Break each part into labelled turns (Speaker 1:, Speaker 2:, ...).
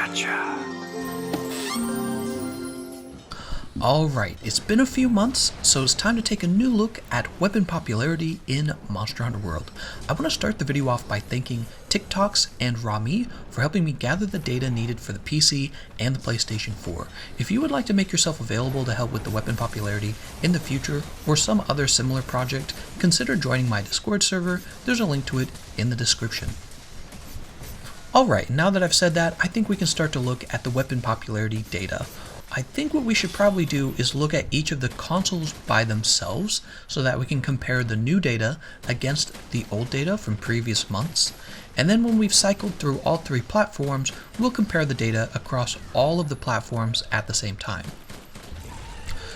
Speaker 1: Gotcha.
Speaker 2: Alright, it's been a few months, so it's time to take a new look at weapon popularity in Monster Hunter World. I want to start the video off by thanking TikToks and Rami for helping me gather the data needed for the PC and the PlayStation 4. If you would like to make yourself available to help with the weapon popularity in the future or some other similar project, consider joining my Discord server. There's a link to it in the description. Alright, now that I've said that, I think we can start to look at the weapon popularity data. I think what we should probably do is look at each of the consoles by themselves so that we can compare the new data against the old data from previous months. And then when we've cycled through all three platforms, we'll compare the data across all of the platforms at the same time.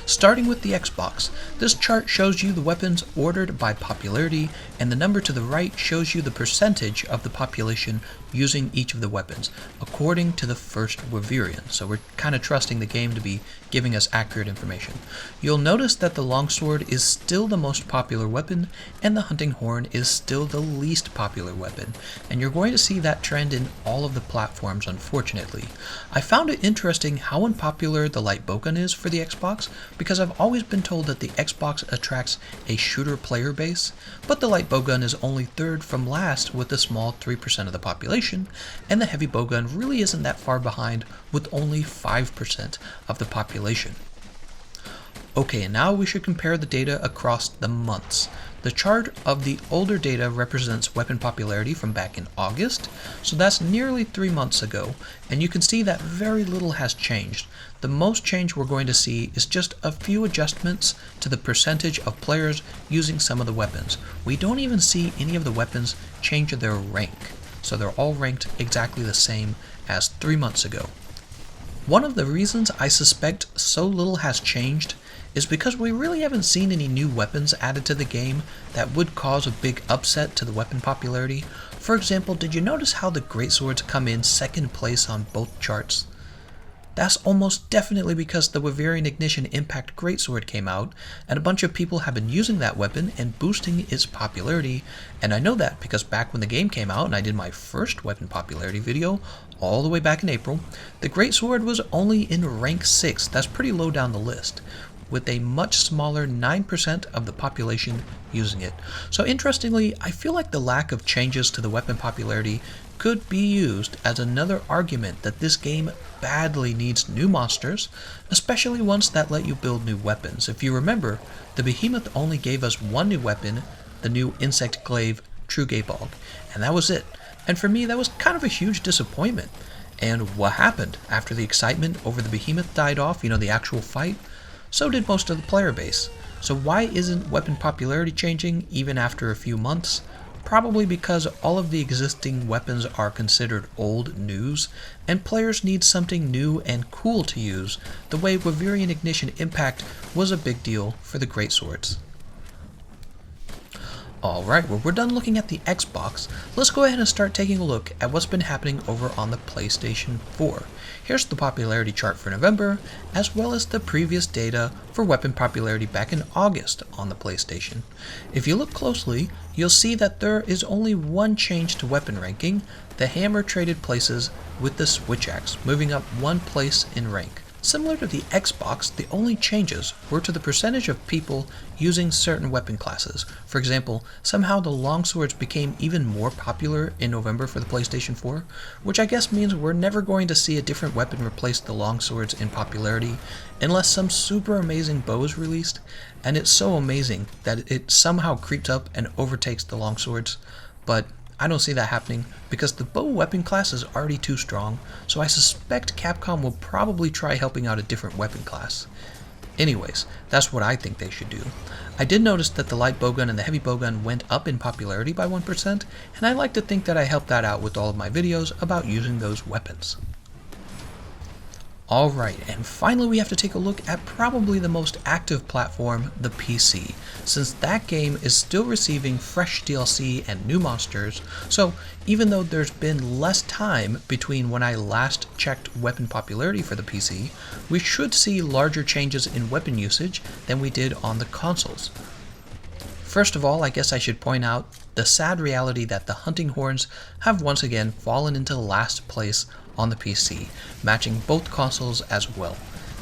Speaker 2: Starting with the Xbox, this chart shows you the weapons ordered by popularity, and the number to the right shows you the percentage of the population using each of the weapons, according to the first Wyverian. So we're kind of trusting the game to be giving us accurate information. You'll notice that the longsword is still the most popular weapon, and the hunting horn is still the least popular weapon. And you're going to see that trend in all of the platforms, unfortunately. I found it interesting how unpopular the light bowgun is for the Xbox, because I've always been told that the Xbox attracts a shooter player base, but the light bowgun is only third from last with a small 3% of the population, and the heavy bowgun really isn't that far behind with only 5% of the population. Okay, and now we should compare the data across the months. The chart of the older data represents weapon popularity from back in August, so that's nearly 3 months ago, and you can see that very little has changed. The most change we're going to see is just a few adjustments to the percentage of players using some of the weapons. We don't even see any of the weapons change their rank, so they're all ranked exactly the same as 3 months ago. One of the reasons I suspect so little has changed is because we really haven't seen any new weapons added to the game that would cause a big upset to the weapon popularity. For example, did you notice how the greatswords come in second place on both charts? That's almost definitely because the Wyverian Ignition Impact Greatsword came out, and a bunch of people have been using that weapon and boosting its popularity, and I know that because back when the game came out and I did my first weapon popularity video, all the way back in April, the Greatsword was only in rank 6, that's pretty low down the list, with a much smaller 9% of the population using it. So interestingly, I feel like the lack of changes to the weapon popularity could be used as another argument that this game badly needs new monsters, especially ones that let you build new weapons. If you remember, the Behemoth only gave us one new weapon, the new Insect Glaive True Gaebog, and that was it. And for me, that was kind of a huge disappointment. And what happened after the excitement over the Behemoth died off, the actual fight? So did most of the player base. So why isn't weapon popularity changing even after a few months? Probably because all of the existing weapons are considered old news, and players need something new and cool to use, the way Wyverian Ignition Impact was a big deal for the greatswords. Alright, well, we're done looking at the Xbox. Let's go ahead and start taking a look at what's been happening over on the PlayStation 4. Here's the popularity chart for November, as well as the previous data for weapon popularity back in August on the PlayStation. If you look closely, you'll see that there is only one change to weapon ranking. The hammer traded places with the switch axe, moving up one place in rank. Similar to the Xbox, the only changes were to the percentage of people using certain weapon classes. For example, somehow the longswords became even more popular in November for the PlayStation 4, which I guess means we're never going to see a different weapon replace the longswords in popularity unless some super amazing bow is released, and it's so amazing that it somehow creeps up and overtakes the longswords, but I don't see that happening because the bow weapon class is already too strong, so I suspect Capcom will probably try helping out a different weapon class. Anyways, that's what I think they should do. I did notice that the light bowgun and the heavy bowgun went up in popularity by 1%, and I like to think that I helped that out with all of my videos about using those weapons. Alright, and finally we have to take a look at probably the most active platform, the PC, since that game is still receiving fresh DLC and new monsters, so even though there's been less time between when I last checked weapon popularity for the PC, we should see larger changes in weapon usage than we did on the consoles. First of all, I guess I should point out the sad reality that the hunting horns have once again fallen into last place on the PC, matching both consoles as well.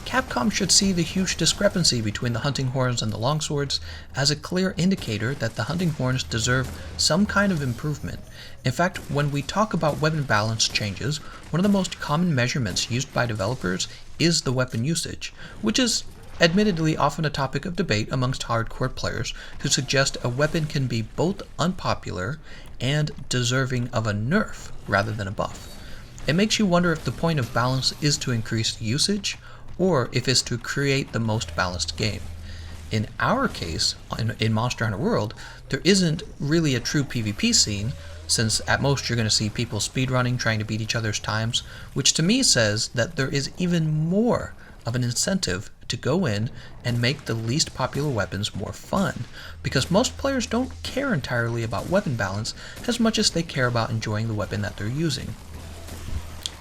Speaker 2: Capcom should see the huge discrepancy between the hunting horns and the longswords as a clear indicator that the hunting horns deserve some kind of improvement. In fact, when we talk about weapon balance changes, one of the most common measurements used by developers is the weapon usage, which is admittedly often a topic of debate amongst hardcore players who suggest a weapon can be both unpopular and deserving of a nerf rather than a buff. It makes you wonder if the point of balance is to increase usage, or if it's to create the most balanced game. In our case, in Monster Hunter World, there isn't really a true PvP scene, since at most you're going to see people speedrunning trying to beat each other's times, which to me says that there is even more of an incentive to go in and make the least popular weapons more fun, because most players don't care entirely about weapon balance as much as they care about enjoying the weapon that they're using.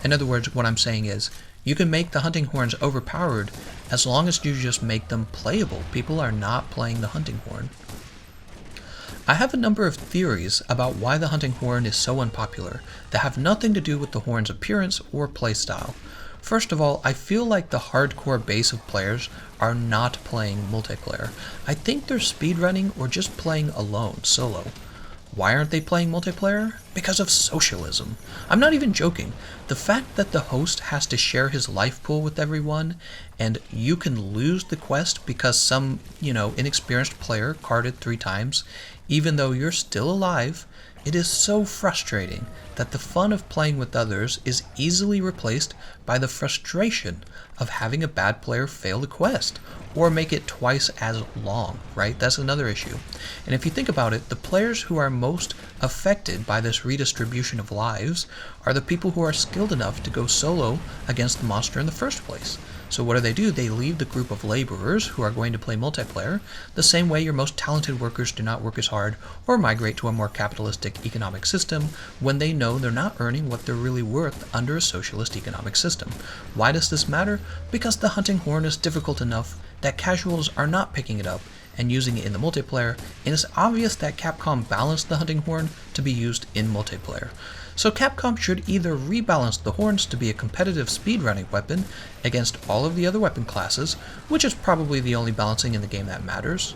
Speaker 2: In other words, what I'm saying is, you can make the hunting horns overpowered as long as you just make them playable. People are not playing the hunting horn. I have a number of theories about why the hunting horn is so unpopular that have nothing to do with the horn's appearance or playstyle. First of all, I feel like the hardcore base of players are not playing multiplayer. I think they're speedrunning or just playing alone, solo. Why aren't they playing multiplayer? Because of socialism. I'm not even joking. The fact that the host has to share his life pool with everyone, and you can lose the quest because some, inexperienced player carded 3 times, even though you're still alive, it is so frustrating that the fun of playing with others is easily replaced by the frustration of having a bad player fail the quest, or make it twice as long, right? That's another issue. And if you think about it, the players who are most affected by this redistribution of lives are the people who are skilled enough to go solo against the monster in the first place. So what do? They leave the group of laborers who are going to play multiplayer, the same way your most talented workers do not work as hard or migrate to a more capitalistic economic system when they know they're not earning what they're really worth under a socialist economic system. Why does this matter? Because the hunting horn is difficult enough that casuals are not picking it up and using it in the multiplayer, and it's obvious that Capcom balanced the hunting horn to be used in multiplayer. So Capcom should either rebalance the horns to be a competitive speedrunning weapon against all of the other weapon classes, which is probably the only balancing in the game that matters,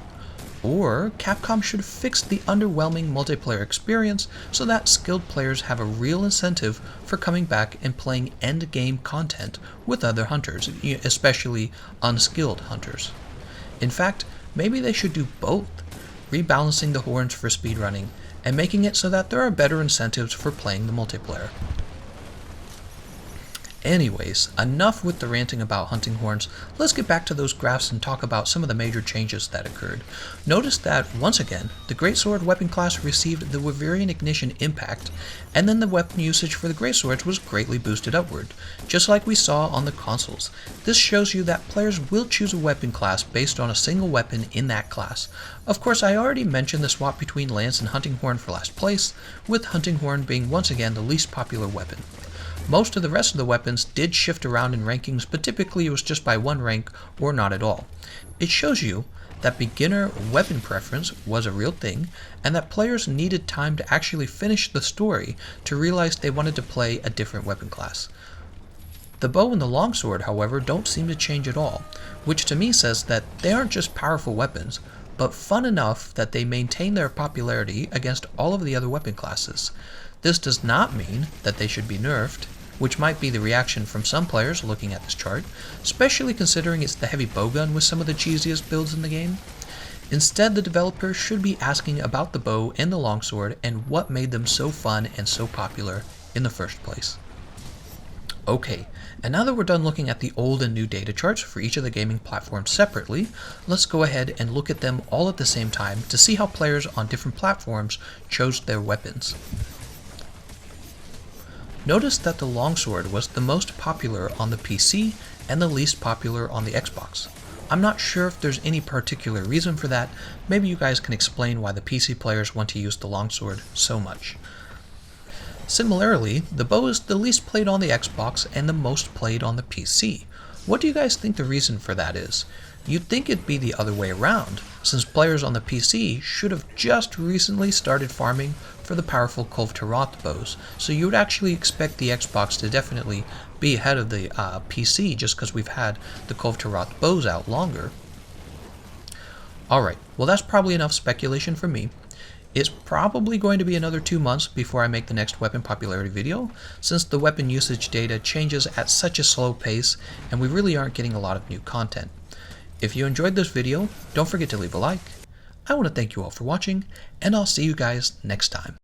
Speaker 2: or Capcom should fix the underwhelming multiplayer experience so that skilled players have a real incentive for coming back and playing endgame content with other hunters, especially unskilled hunters. In fact, maybe they should do both, rebalancing the horns for speedrunning and making it so that there are better incentives for playing the multiplayer. Anyways, enough with the ranting about hunting horns. Let's get back to those graphs and talk about some of the major changes that occurred. Notice that, once again, the Greatsword weapon class received the Wyverian Ignition impact, and then the weapon usage for the Greatswords was greatly boosted upward, just like we saw on the consoles. This shows you that players will choose a weapon class based on a single weapon in that class. Of course, I already mentioned the swap between Lance and Hunting Horn for last place, with Hunting Horn being once again the least popular weapon. Most of the rest of the weapons did shift around in rankings, but typically it was just by 1 rank or not at all. It shows you that beginner weapon preference was a real thing, and that players needed time to actually finish the story to realize they wanted to play a different weapon class. The bow and the longsword, however, don't seem to change at all, which to me says that they aren't just powerful weapons, but fun enough that they maintain their popularity against all of the other weapon classes. This does not mean that they should be nerfed, which might be the reaction from some players looking at this chart, especially considering it's the heavy bowgun with some of the cheesiest builds in the game. Instead, the developer should be asking about the bow and the longsword and what made them so fun and so popular in the first place. Okay, and now that we're done looking at the old and new data charts for each of the gaming platforms separately, let's go ahead and look at them all at the same time to see how players on different platforms chose their weapons. Notice that the longsword was the most popular on the PC and the least popular on the Xbox. I'm not sure if there's any particular reason for that. Maybe you guys can explain why the PC players want to use the longsword so much. Similarly, the bow is the least played on the Xbox and the most played on the PC. What do you guys think the reason for that is? You'd think it'd be the other way around, since players on the PC should have just recently started farming for the powerful Kulv bows, so you would actually expect the Xbox to definitely be ahead of the PC just because we've had the Kulv bows out longer. Alright, well that's probably enough speculation for me. It's probably going to be another 2 months before I make the next weapon popularity video, since the weapon usage data changes at such a slow pace and we really aren't getting a lot of new content. If you enjoyed this video, don't forget to leave a like. I want to thank you all for watching, and I'll see you guys next time.